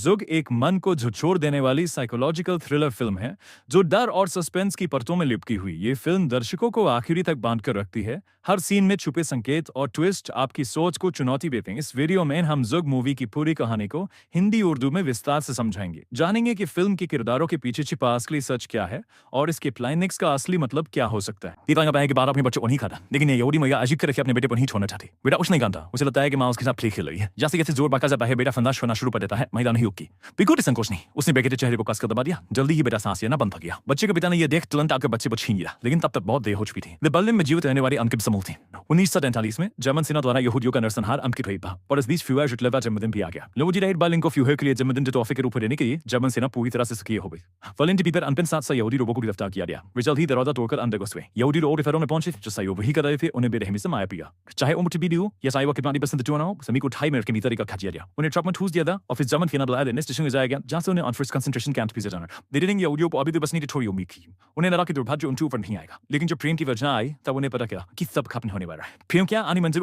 जुग एक मन को झकझोर देने वाली साइकोलॉजिकल थ्रिलर फिल्म है जो डर और सस्पेंस की परतों में लिपटी हुई। ये फिल्म दर्शकों को आखिरी तक बांध कर रखती है। हर सीन में छुपे संकेत और ट्विस्ट आपकी सोच को चुनौती देते हैं। इस वीडियो में हम जुग मूवी की पूरी कहानी को हिंदी उर्दू में विस्तार से समझाएंगे, जानेंगे कि फिल्म के किरदारों के पीछे छिपा असली सच क्या है और इसके क्लाइमेक्स का असली मतलब क्या हो सकता है। पिता का कि बार अपने बच्चों को नहीं खाता, लेकिन ये यहूदी मैया अजीब कर रखे अपने बेटे पर नहीं छोड़ना चाहती। बेटा कुछ नहीं जानता, उसे लगता है कि माँ उसके साथ प्ले खेल रही है। जैसे जैसे जोर बाका जाता है बेटा फंदाश होना शुरू कर देता है। महिला नहीं होगी, बिल्कुल संकोच नहीं। उसने बेटे के चेहरे को कसकर दबा दिया। जल्दी ही बेटा सांस लेना बंद हो गया। बच्चे के पिता ने यह देख तुरंत आकर बच्चे को छीन लिया, लेकिन तब तक बहुत देर हो चुकी थी। बर्लिन में जीवित रहने वाली अंकित समूह थी। 1943 में जर्मन सेना द्वारा यहूदियों का नरसंहार अंकित हुई था और इस बीच फ्यूहर हिटलर का जन्मदिन भी आ गया। लोगों राइट बर्लिन को फ्यूहर के लिए जन्मदिन के तोहफे के रूप में देने के लिए जर्मन सेना पूरी तरह से सक्रिय हो गई। बर्लिन के भीतर अंतिम 700 यहूदी लोगों को गिरफ्तार किया गया। वे जल्द ही दरवाजा तोड़कर अंदर घुस गए। यहूदी लोग रिफरों में पहुंचे जो सहयोग वही कर रहे थे। उन्हें बेरहमी से मारा पिया। चाहे उम्र भी हो या साइवा कितना पसंद चुना हो, सभी को 2.5 मिनट के भीतर एक खा दिया। उन्हें ट्रक में ठूस दिया था और फिर जर्मन सेना बुलाया देने स्टेशन में जाया गया, जहां से उन्हें अनफर्स्ट कंसंट्रेशन कैंप भेजा जाना। दीदी यहूदियों को अभी भी बसने की थोड़ी उम्मीद थी। उन्हें लगा कि दुर्भाग्य उनके ऊपर नहीं आएगा, लेकिन जब ट्रेन की वजह आई तब उन्हें पता चला कि सब खत्म होने वाला है। फिर क्या आनी मंजिल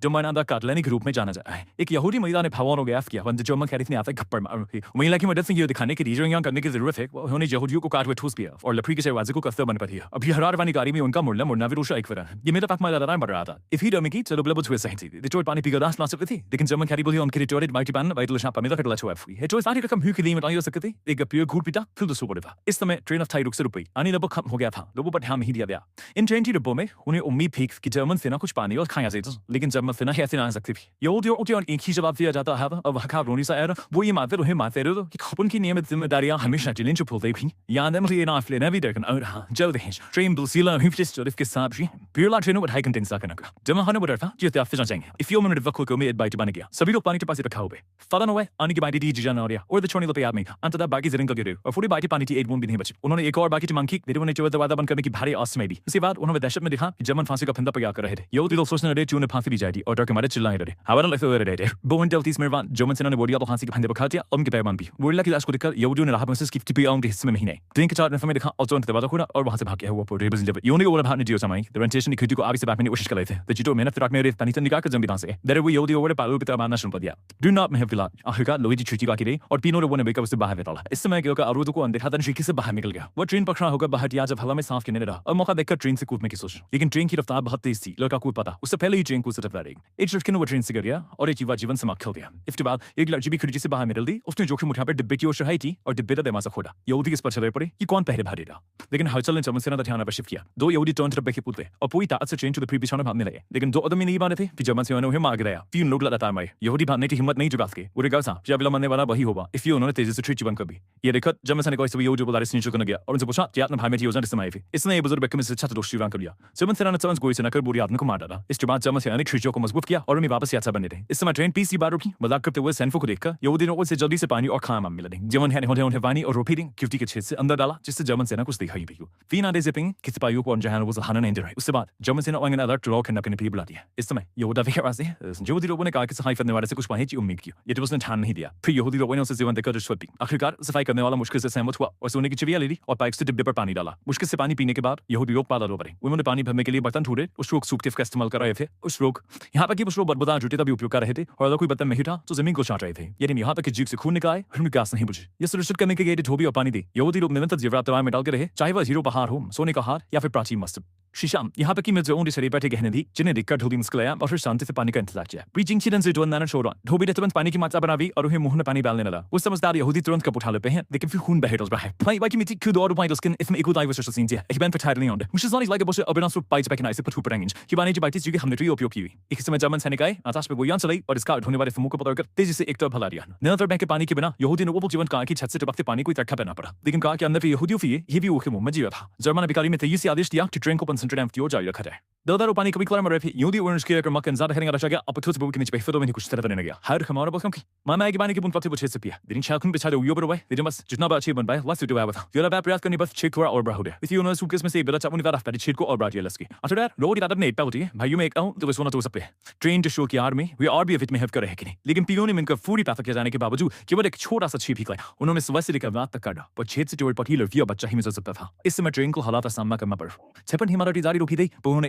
जो मनादा काटलानी के रूप में जाना जाता है। एक यहूदी महिला ने भावों गैफ किया जो खैरित ने आता घप्पड़ मार। महिला की मदद से यह दिखाने की रीजन करने की जरूरत है। उन्होंने यहूदियों को काट हुए ठूस दिया और लकड़ी के दरवाजे को कस्तर बन पड़ी। अभी हरार वाली गाड़ी में उनका मुड़ना विरोश एक वरन ये मेरा पाक मारा बढ़ रहा था। इफी डमी की चलो ब्लबल हुए सही थी। डिट्रॉइट पानी पीकर दास ला सकती थी, लेकिन जर्मन खैरी बोली उनके Detroit mighty ban vital shop में लकड़ लचवा हुई है। जो सारी रकम हुई में आई सकती थी। एक प्योर घूट पीटा फिर दूसरा पड़े था। इस समय ट्रेन ऑफ थाई रुक से रुक गई। आनी लगभग खत्म हो गया था। लोगों पर ध्यान नहीं दिया गया। इन ट्रेन की डिब्बों में उन्हें उम्मीद थी कि जर्मन सेना कुछ पानी और खाया जाता, लेकिन जर्मन सेना कैसे ना सकती थी। यहूदियों एक ही जवाब दिया जाता है। अब हका रोनी सा era wo ihr mal wird und mal wird die Gruppen die nehmen mit der ja hamisha die Linche Problem ja nem ri na fle na wieder kan out jo de stream bulsila hüftes so ifke sabji pure treno with hiken things sakana dem hana with arfa just after saying if you remember the vocal go made by banagia sabi lo pani to passe kaube fadan away ani ki by di janaria or the choni lo pe aadmi anta da baki zirin ka gere और पूरी बाकी पानी की 8 बूंद भी नहीं बची। उन्होंने एक और बाकी की मांग की। वीडियो ने जो दरवाजा बंद करने की भारी आस में भी। उसके बाद उन्होंने दहशत में दिखा कि जर्मन फांसी का फंदा तैयार कर रहे थे। यहूदी लोग सोचने लगे कि उन्हें फांसी दी जाएगी और डर के मारे चिल्लाने लगे। हवाला लगते हुए रहे। बोन डेल्टीज में जर्मन सेना ने वोडिया को फांसी के फंदे पर खा दिया और उनके पैमान भी। वोडिया की लाश को देखकर यहूदियों ने राहत महसूस की। टिपियाओं के हिस्से में नहीं। दिन के 4 में दिखा और जो दरवाजा खुला और वहां से भाग गया हुआ पूरे बजिल यूनिक और भागने दियो समय रेंटेशन की को आगे से भागने की कोशिश कर रहे थे। द जितो मेहनत रात में पानी से निकाल कर जमीन से देरे वो यहूदी और पालू पिता मारना शुरू कर दिया। डू नॉट महव विला आखिरकार लोही की छुट्टी बाकी रही और पीनो ने बेकर उससे बाहर निकाला। इस समय के अरूद को अनदेखा तरीके से बाहर निकल गया। वो ट्रेन पर खड़ा होकर बाहर दिया जब हवा में सांस लेने लगा और मौका देखकर ट्रेन से कूदने की सोच, लेकिन ट्रेन की रफ्तार बहुत तेज थी। लड़का कूद पाता उससे पहले ही ट्रेन कूद सकता था। एक लड़के ने वो ट्रेन से गिर गया और एक युवा जीवन समाप्त हो गया। इसके बाद एक लड़की भी खिड़की से बाहर निकल दी। उसने जोखिम उठाकर डिब्बे की ओर चढ़ाई थी और डिब्बे का दरवाजा खोला। यहूदी इस पर चले पड़े कि कौन पहले भागेगा, लेकिन हलचल ने जर्मन सेना का ध्यान आकर्षित किया। 2 यहूदी टर्न डिब्बे के पुतले और पूरी ताकत से ट्रेन टू द प्रीवियस में भागने लगे, लेकिन 2 आदमी नहीं माने थे कि जर्मन सेना ने उन्हें मार गिराया। 3 लोग लगातार मरे। यहूदी भागने की हिम्मत नहीं जुटा सके। वो रिगा सा जब मरने वाला वही होगा। इसलिए उन्होंने तेजी से ट्रीट बंद कर दी। ये देखकर जर्मन सेना को इस यहूदी को लारिस नीचे करने गया और उनसे पूछा कि आपने भाई में योजना किस समय थी। इसने ये बुजुर्ग व्यक्ति से छत दोष कर लिया। जर्मन सेना ने टर्न्स गोली से नकर बुरी आदमी को मार डाला। इसके बाद जर्मन सेना ने ट्रीटों को मजबूत किया और उन्हें वापस यात्रा बनने थे। इस समय ट्रेन 30 बार रुकी। मजाक करते हुए सैनिकों को देखकर यहूदी ने उनसे जल्दी से पानी और खाना मिला दी। जर्मन ने उन्हें पानी और रोटी क्यूटी के छेद से अंदर डाला, जिससे जर्मन सेना कुछ दिखाई भी। Wiener Zipping कि सिपाहियों को जहां वो हाना नहीं दे रहे। उससे बाद जर्मन सेना वांगन अलर्ट रॉक करने के लिए बुला दिया। इस समय यहूदा भी आवाज है यहूदी लोगों ने कहा कि सफाई करने वाले से कुछ पाने की उम्मीद की, ये तो उसने ध्यान नहीं दिया। फिर यहूदी लोगों ने उसे जीवन देकर रिश्वत दी। आखिरकार सफाई करने वाला मुश्किल से सहमत हुआ और सोने की चिड़िया ले ली और पाइप से डिब्बे पर पानी डाला। मुश्किल से पानी पीने के बाद यहूदी लोग पाला रो पड़े। उन्होंने पानी भरने के लिए बर्तन ढूंढे। उस रोग सूप का इस्तेमाल कर रहे थे। उस रोग यहाँ पर उस रोग बदबूदार जूते का भी उपयोग कर रहे थे और अगर कोई बर्तन नहीं था तो जमीन को छाट रहे थे। यानी यहाँ तक जीप से खून निकाले उनकी गैस नहीं बुझी। यह सुनिश्चित करने के लिए धोबी और पानी दी। यहूदी लोग निरंतर जीवरात में डाल के रहे, चाहे वह हीरो पहाड़ हो, सोने का हार या फिर प्राचीन मस्तक शीशा। यहाँ पर की मैं जो उनके शरीर बैठे गहने थी, जिन्हें देखकर धोबी मुस्कुराया और फिर शांति से पानी का इंतजार किया। प्रीचिंग चिदन से जोन छोड़ा धोबी ने तुरंत पानी की मात्रा बनावी और उन्हें मुंह में पानी डालने लगा। उस समझदार यहूदी तुरंत कप उठा लेते हैं, लेकिन फिर खून बह रहा है। Weil mit die Kudo bei das Kind ist mir gut einverstanden sind. Ich bin verteidigen und muss es nicht like aber aber so bei bei nice पर बरेंगे कि बाने जी बाइटिस जुगे हमने ट्री उपयोग की हुई। एक समय जर्मन सैनिक आए, आकाश में गोलियां चलाई और इसका होने वाले फिल्मों को पकड़कर तेजी से एक तरफ भगा दिया। निरंतर बह के पानी के बिना यहूदी ने वो जीवन कहा कि छत से टपकते पानी को इकट्ठा करना पड़ा, लेकिन कहा कि अंदर यहूदियों की ये भी वो के मुंह में जीवा था। जर्मन अधिकारी ने तेजी से आदेश दिया कि ट्रेन को कंसंट्रेट की ओर जारी रखा जाए। Dada pani kami klar marafi yudi orange kaya कर मक्कन ज़्यादा खरींगा रचाया अब कुछ बुक के नीचे बेफिर तो मैंने कुछ तरह तरह गया हर खमारा बस कम मामा एक बानी के बुन पत्ते बुझे से पिया दिन शाकुन बिछा दे उयो बरवाई दिन बस जितना बात अच्छी बन पाए लास्ट टू आवा था योला बाप प्रयास करने बस चेक थोड़ा और बढ़ा दे इसी उन्होंने सूट में से बेला चापुन वाला फैटी चेक को और बढ़ा दिया लस्की after that रोड इरादा ने इतना होती है भाइयों में एक आऊँ तो बस वो ना तो सब पे ट्रेन टू शो की आर्मी वे और भी अवित में हेल्प कर रहे हैं लेकिन पियो ने मिलकर पूरी पैसा किया जाने के बावजूद केवल एक छोटा सा छीप ही उन्होंने सुबह से लेकर रात तक काटा पर छेद से जोड़ पर ही लड़कियों बच्चा ही मिल सकता था। इस समय ट्रेन को हालात का सामना करना पड़ा। छपन हिमालय जारी रोकी थी उन्होंने